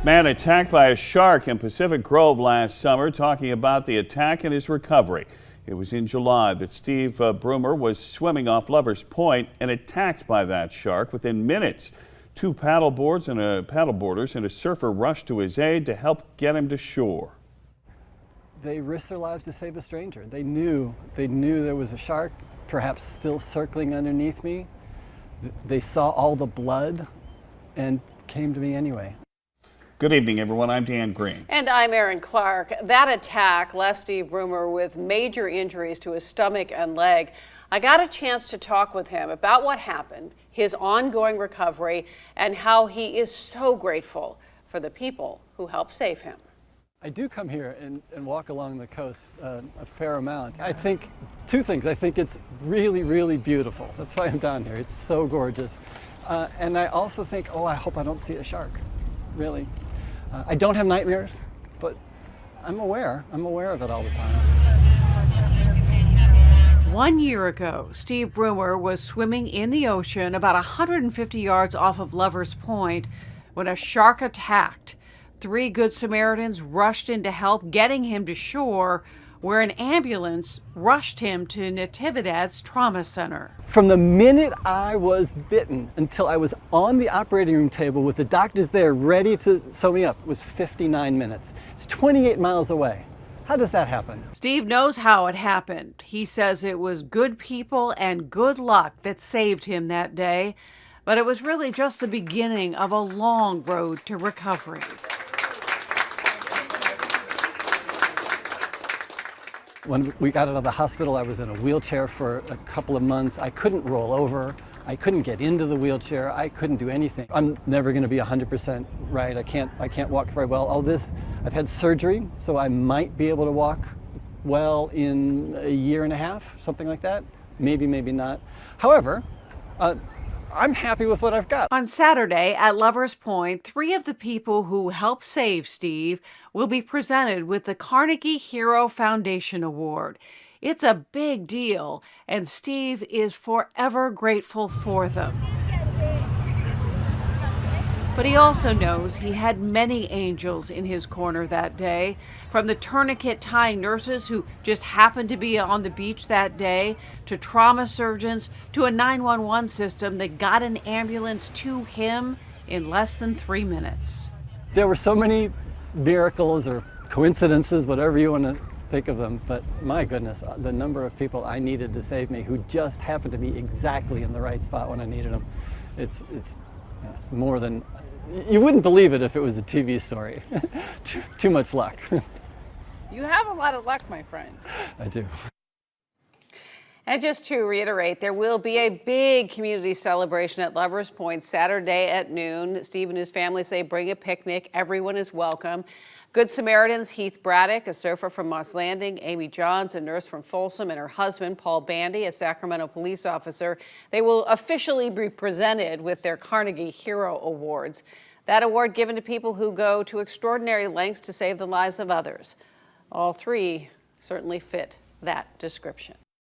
Man attacked by a shark in Pacific Grove last summer, talking about the attack and his recovery. It was in July that Steve Broomer was swimming off Lovers Point and attacked by that shark within minutes. Two paddleboarders and a surfer rushed to his aid to help get him to shore. They risked their lives to save a stranger. They knew there was a shark, perhaps still circling underneath me. They saw all the blood and came to me anyway. Good evening, everyone. I'm Dan Green. And I'm Erin Clark. That attack left Steve Broomer with major injuries to his stomach and leg. I got a chance to talk with him about what happened, his ongoing recovery, and how he is so grateful for the people who helped save him. I do come here and walk along the coast a fair amount. I think two things. I think it's really, really beautiful. That's why I'm down here. It's so gorgeous. And I also think, oh, I hope I don't see a shark, really. I don't have nightmares, but I'm aware of it all the time. 1 year ago, Steve Broomer was swimming in the ocean about 150 yards off of Lovers Point when a shark attacked. 3 Good Samaritans rushed in to help, getting him to shore, where an ambulance rushed him to Natividad's trauma center. From the minute I was bitten until I was on the operating room table with the doctors there ready to sew me up was 59 minutes. It's 28 miles away. How does that happen? Steve knows how it happened. He says it was good people and good luck that saved him that day, but it was really just the beginning of a long road to recovery. When we got out of the hospital, I was in a wheelchair for a couple of months. I couldn't roll over. I couldn't get into the wheelchair. I couldn't do anything. I'm never going to be 100% right. I can't walk very well. All this, I've had surgery, so I might be able to walk well in a year and a half, something like that. Maybe, maybe not. However, I'm happy with what I've got. On Saturday at Lovers Point, 3 of the people who helped save Steve will be presented with the Carnegie Hero Foundation Award. It's a big deal, and Steve is forever grateful for them. But he also knows he had many angels in his corner that day, from the tourniquet tying nurses who just happened to be on the beach that day, to trauma surgeons, to a 911 system that got an ambulance to him in less than 3 minutes. There were so many miracles or coincidences, whatever you want to think of them, but my goodness, the number of people I needed to save me who just happened to be exactly in the right spot when I needed them. It's more than, you wouldn't believe it if it was a TV story. Too much luck. You have a lot of luck, my friend. I do. And just to reiterate, there will be a big community celebration at Lovers Point Saturday at noon. Steve and his family say bring a picnic. Everyone is welcome. Good Samaritans, Heath Braddock, a surfer from Moss Landing, Amy Johns, a nurse from Folsom, and her husband, Paul Bandy, a Sacramento police officer. They will officially be presented with their Carnegie Hero Awards. That award given to people who go to extraordinary lengths to save the lives of others. All 3 certainly fit that description.